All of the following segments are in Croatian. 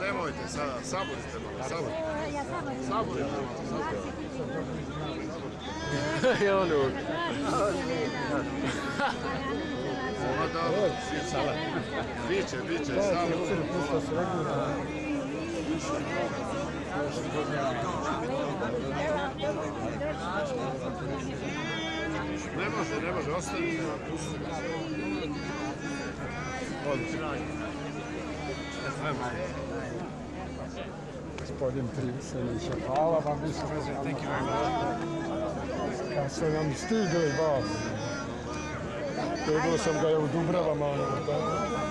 Nemojte sada, saborite malo, saborite malo. Evo ljudi. Ovo dobro. Biće, samo. Ne može, ostavi. Gospodin Priselić, hvala vam, vi su Thank you very much. kad su nam stigli vas. Gledao sam ga je u Dubravama, ono, tako.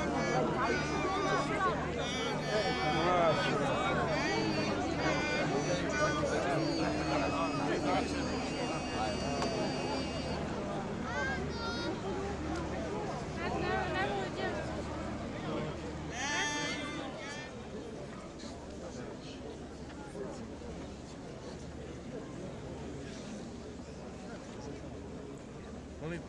Molim?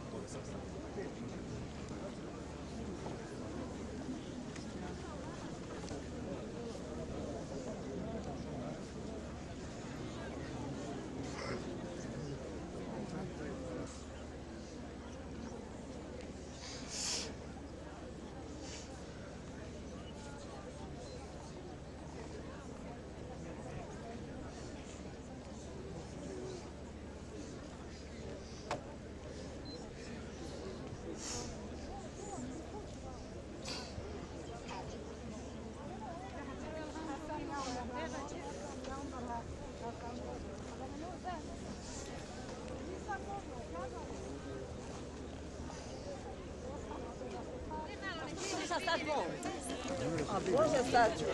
Može stati.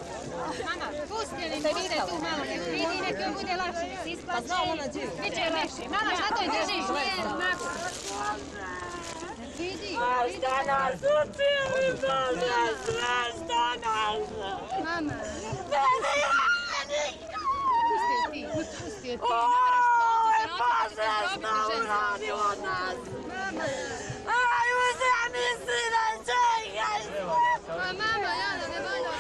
Mama, pusti li bude tu malo, ne vidi, nek joj bude lakše. Pa zna ona gdje. Biće lakše. Mama, šta to držiš? Nije znak. Vidi. Šta nas učili, Bože, sve šta nas. Mama. Pusti ti. Oj, Bože, šta uradi od nas. Aj, uzemi sina, čekaj. Mama, Jana, ne valja.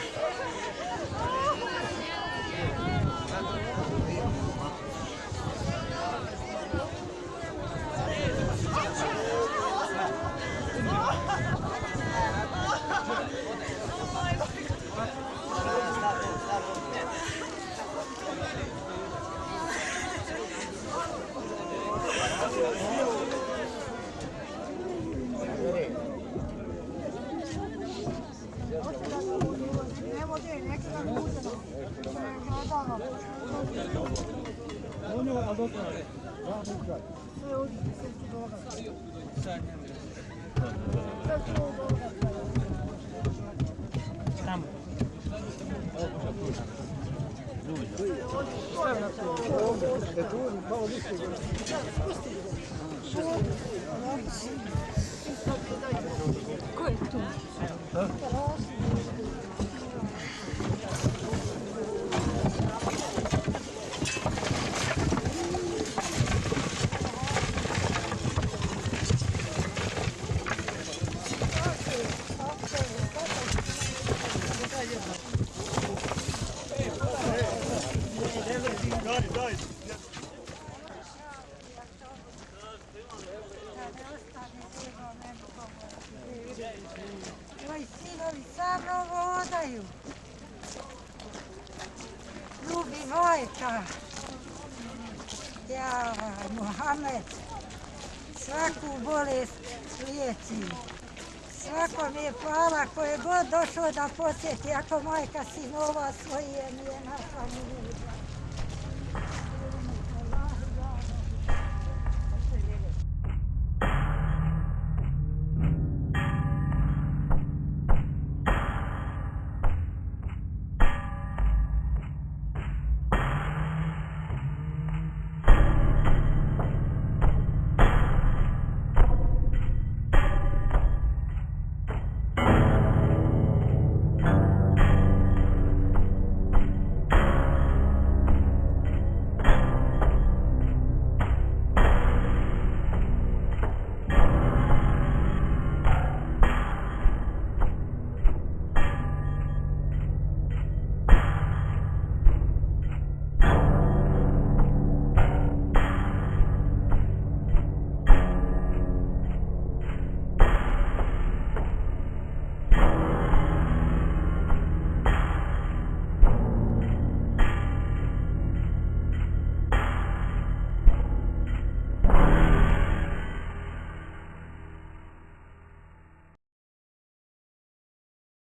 Ko je tu? Moji sinovi samo vodaju. Ljubi Vojka. Ja, Mohamed. Svaku bolest liječi. Svako mi je hvala koje god došlo da posjeti, ako majka sinova svoje mi je našla mi.